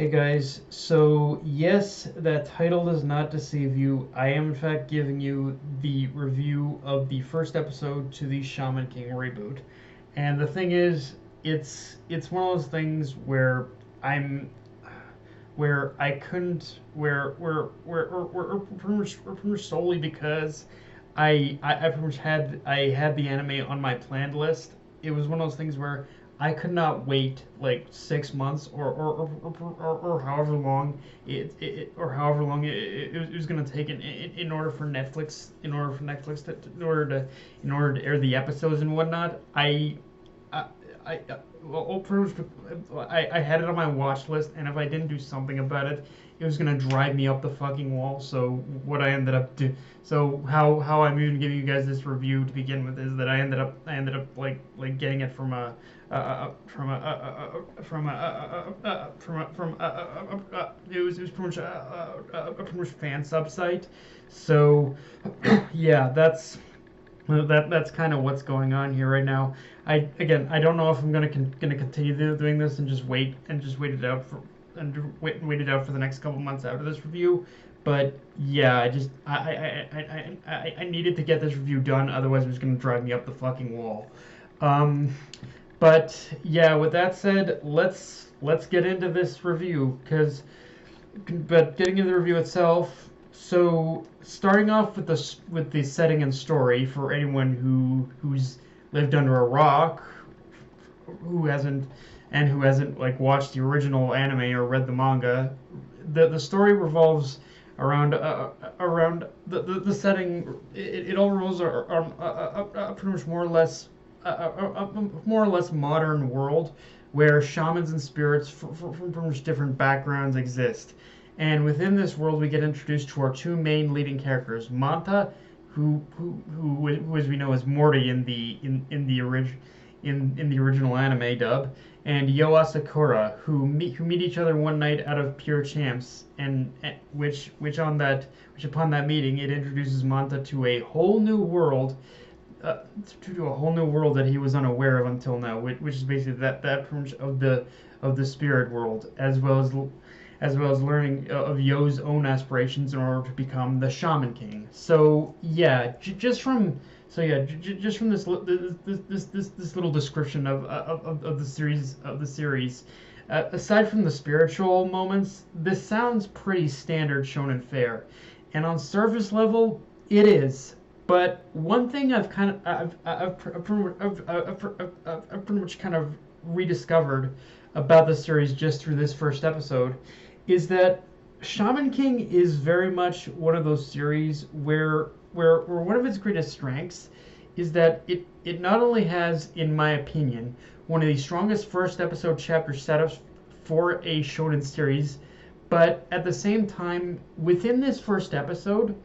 Hey guys, so yes, that title does not deceive you. I am in fact giving you the review of the first episode to the Shaman King reboot. And the thing is, it's one of those things where I'm where I couldn't where pretty much solely because I pretty much had the anime on my planned list. It was one of those things where I could not wait like 6 months or however long it was gonna take in order for Netflix in order to air the episodes and whatnot. I, well, pretty much, I had it on my watch list, and if I didn't do something about it, it was gonna drive me up the fucking wall. So what I ended up do, so how I'm even giving you guys this review to begin with is that I ended up getting it from a it was pretty much fan sub site. So yeah, that's kind of what's going on here right now. I don't know if I'm gonna continue doing this and just wait it out wait it out for the next couple months after this review. But yeah, I needed to get this review done, otherwise it was gonna drive me up the fucking wall. Um, but yeah, with that said, let's get into this review but getting into the review itself. So starting off with the setting and story for anyone who's lived under a rock, who hasn't like watched the original anime or read the manga, the story revolves around the setting. It all revolves around pretty much more or less modern world where shamans and spirits from pretty much different backgrounds exist. And within this world, we get introduced to our two main leading characters, Manta, who as we know is Morty in the original anime dub, and Yoa Sakura, who meet each other one night out of pure chance, and which upon that meeting, it introduces Manta to a whole new world. To a whole new world that he was unaware of until now, which is basically that pretty much of the spirit world, as well as learning of Yo's own aspirations in order to become the Shaman King. So yeah, just from this little description of the series, aside from the spiritual moments, this sounds pretty standard shonen fare, and on surface level, it is. But one thing I've pretty much kind of rediscovered about the series just through this first episode is that Shaman King is very much one of those series where one of its greatest strengths is that it not only has, in my opinion, one of the strongest first episode chapter setups for a shonen series, but at the same time, within this first episode,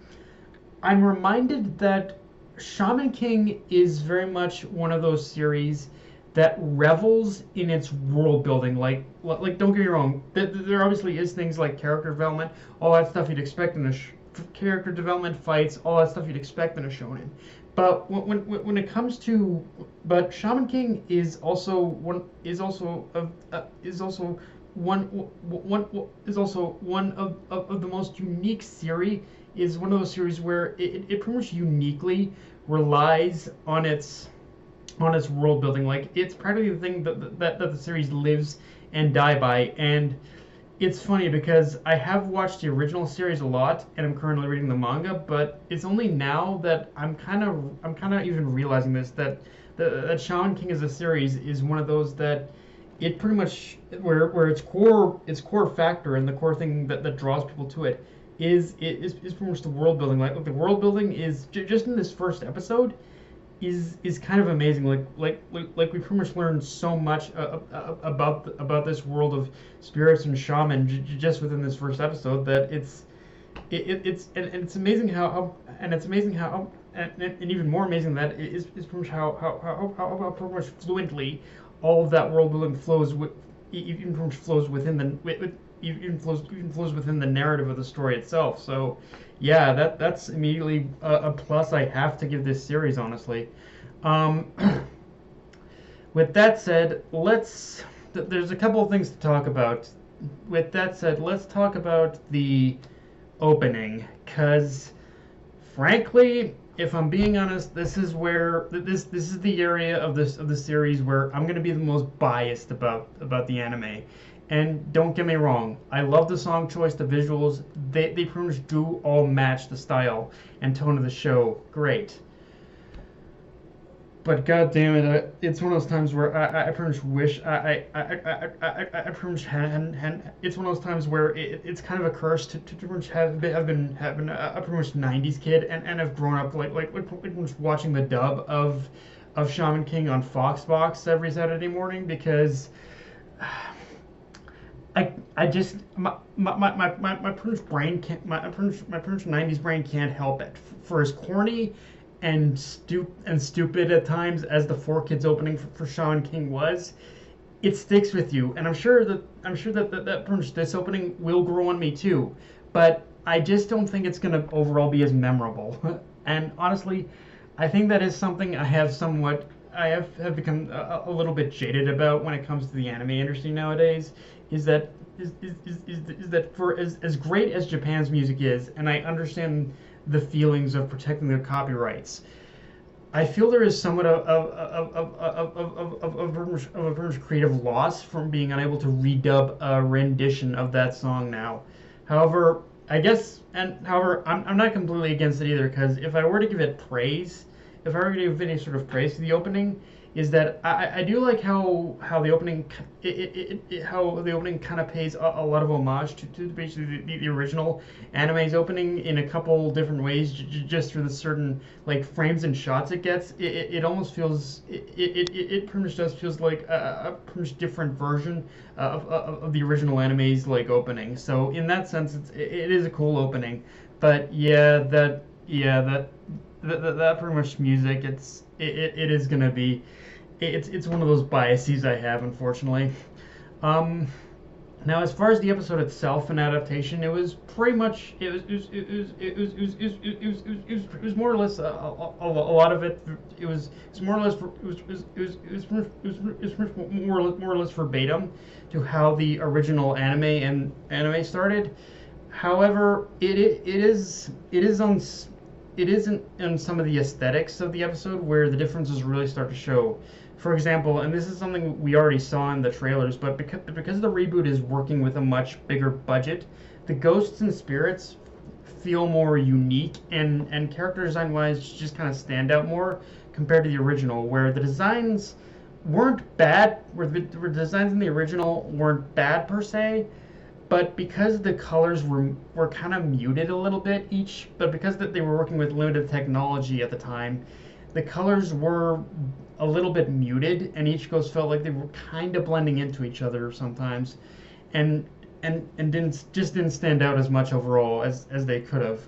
I'm reminded that Shaman King is very much one of those series that revels in its world building. Like don't get me wrong, there obviously is things like character development, all that stuff you'd expect in character development, fights, all that stuff you'd expect in a shonen. But when it comes to, but Shaman King is also one of the most unique series. Is one of those series where it pretty much uniquely relies on its world building. Like it's practically the thing that the series lives and die by. And it's funny because I have watched the original series a lot, and I'm currently reading the manga. But it's only now that I'm kind of even realizing this, that that Shaman King as a series is one of those that it pretty much where its core factor and the core thing that draws people to it is pretty much the world building. Like the world building is just in this first episode is kind of amazing. Like we pretty much learned so much about this world of spirits and shaman just within this first episode that it's amazing how and even more amazing that is pretty much how pretty much fluently all of that world building flows even pretty much flows within the even flows within the narrative of the story itself. So yeah, that's immediately a plus I have to give this series, honestly. Um, with that said, there's a couple of things to talk about with that said, let's talk about the opening, because frankly, if I'm being honest, this is where this is the area of the series where I'm gonna be the most biased about the anime. And don't get me wrong, I love the song choice, the visuals. They pretty much do all match the style and tone of the show. Great. But god damn it, it's one of those times where I pretty much wish I pretty much had it's one of those times where it's kind of a curse to pretty much have been a pretty much 90s kid and have grown up like watching the dub of Shaman King on Fox Box every Saturday morning, because I just my Prince brain can't my Prince 90s brain can't help it. For as corny and stupid at times as the Four Kids opening for Shaman King was, it sticks with you, and I'm sure that pretty much this opening will grow on me too. But I just don't think it's gonna overall be as memorable. And honestly, I think that is something I have become a little bit jaded about when it comes to the anime industry nowadays. Is that is that for as great as Japan's music is, and I understand the feelings of protecting their copyrights, I feel there is somewhat of a creative loss from being unable to redub a rendition of that song now. However, I'm not completely against it either, because if I were to give it praise, if I were to give any sort of praise to the opening, is that I do like how the opening how the opening kind of pays a lot of homage to basically the original anime's opening in a couple different ways, just through the certain like frames and shots it gets. It almost feels it pretty much does feels like a pretty much different version of the original anime's like opening. So in that sense, it is a cool opening. But that pretty much music, it is gonna be it's one of those biases I have, unfortunately. Um, Now, as far as the episode itself and adaptation, it was pretty much it was more or less a lot of it. It's more or less more or less verbatim to how the original anime started. However, it isn't in some of the aesthetics of the episode where the differences really start to show. For example, and this is something we already saw in the trailers, but because the reboot is working with a much bigger budget, the ghosts and spirits feel more unique, and character design wise just kind of stand out more compared to the original, where the designs weren't bad, where the designs in the original weren't bad per se, but because the colors were kind of muted a little bit each, but because that they were working with limited technology at the time, the colors were a little bit muted, and each ghost felt like they were kind of blending into each other sometimes, and didn't stand out as much overall as they could have.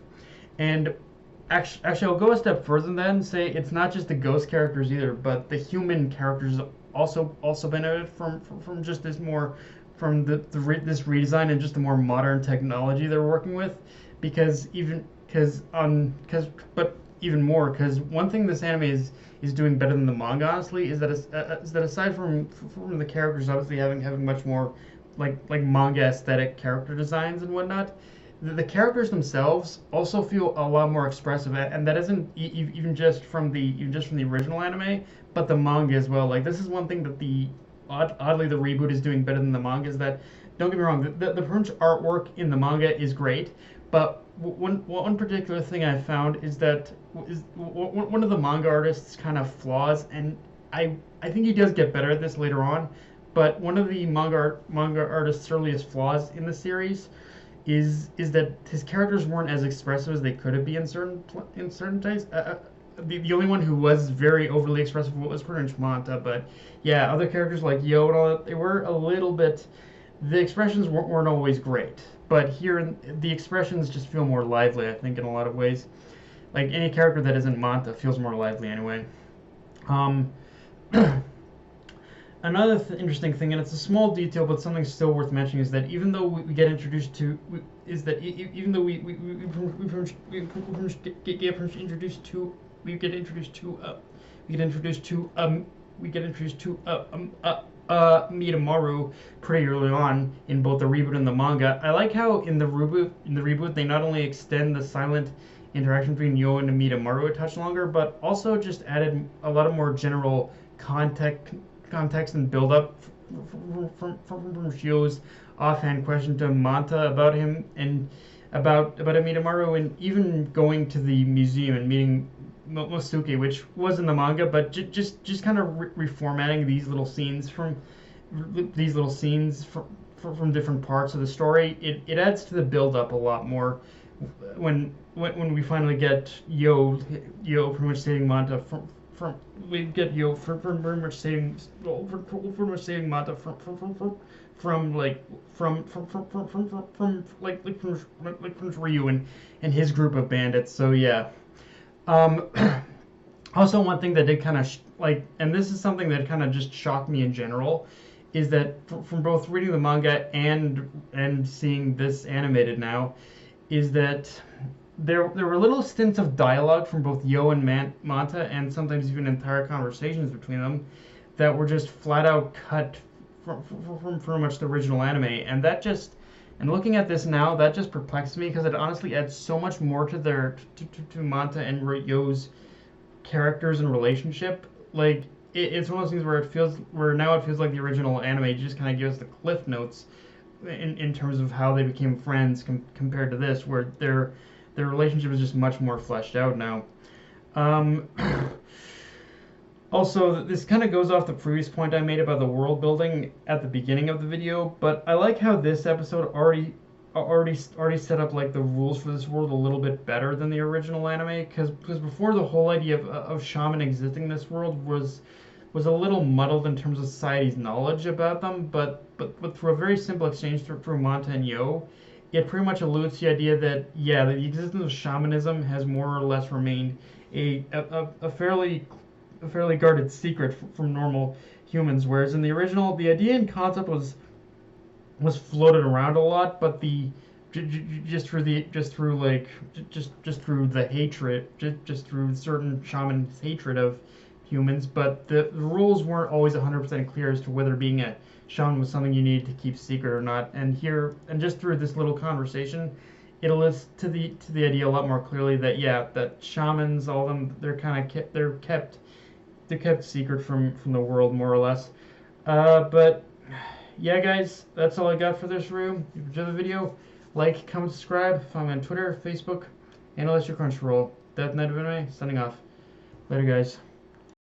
And actually, I'll go a step further than that and say it's not just the ghost characters either, but the human characters also benefit from just this more from this redesign and just the more modern technology they're working with, because even more, because one thing this anime is doing better than the manga, honestly, is that aside from the characters obviously having much more like manga aesthetic character designs and whatnot, the characters themselves also feel a lot more expressive, and that isn't even just from the original anime, but the manga as well. Like, this is one thing that oddly the reboot is doing better than the manga, is that, don't get me wrong, the Prince artwork in the manga is great, but one particular thing I found is that one of the manga artists' kind of flaws, and I think he does get better at this later on, but one of the manga artist's earliest flaws in the series is that his characters weren't as expressive as they could have been in certain times. The only one who was very overly expressive was pretty much Manta, but yeah, other characters like Yo and all that, they were a little bit. The expressions weren't always great, but here the expressions just feel more lively, I think, in a lot of ways. Like, any character that isn't Manta feels more lively anyway. Um, Another interesting thing, and it's a small detail, but something still worth mentioning, is that even though we get introduced to, is that even though we get introduced to, we get introduced to Mitamaru pretty early on in both the reboot and the manga. I like how in the reboot they not only extend the silent interaction between Yo and Mitamaru a touch longer, but also just added a lot of more general context and build up from Shio's offhand question to Manta about him and about Mitamaru, and even going to the museum and meeting Mosuke, which was in the manga, but just kind of reformatting these little scenes from different parts of the story. It adds to the build up a lot more when we finally get Yo pretty much saving Manta from we get Yo for very much saving Manta from Ryu and his group of bandits. So yeah. Um, Also, one thing that did kind of and this is something that kind of just shocked me in general, is that from both reading the manga and seeing this animated now, is that there were little stints of dialogue from both Yo and Manta, and sometimes even entire conversations between them, that were just flat out cut from pretty much the original anime, and that just. And looking at this now, that just perplexes me because it honestly adds so much more to to Manta and Yo's characters and relationship. Like it's one of those things where now it feels like the original anime just kind of gives the cliff notes in terms of how they became friends compared to this, where their relationship is just much more fleshed out now. Um, Also, this kind of goes off the previous point I made about the world building at the beginning of the video, but I like how this episode already set up like the rules for this world a little bit better than the original anime, because before the whole idea of Shaman existing in this world was a little muddled in terms of society's knowledge about them, but through a very simple exchange through Manta and Yo, it pretty much alludes to the idea that yeah, the existence of shamanism has more or less remained a fairly guarded secret from normal humans, whereas in the original the idea and concept was floated around a lot, but just through the hatred, just through certain shamans' hatred of humans, but the rules weren't always 100% clear as to whether being a shaman was something you needed to keep secret or not. And just through this little conversation, it alludes to the idea a lot more clearly that yeah, that shamans, all of them, they're kept secret from the world, more or less. But yeah, guys, that's all I got for this review. If you enjoyed the video, like, comment, subscribe. Follow me on Twitter, Facebook, and unless your Crunchyroll. Death Night of Anime, signing off. Later, guys.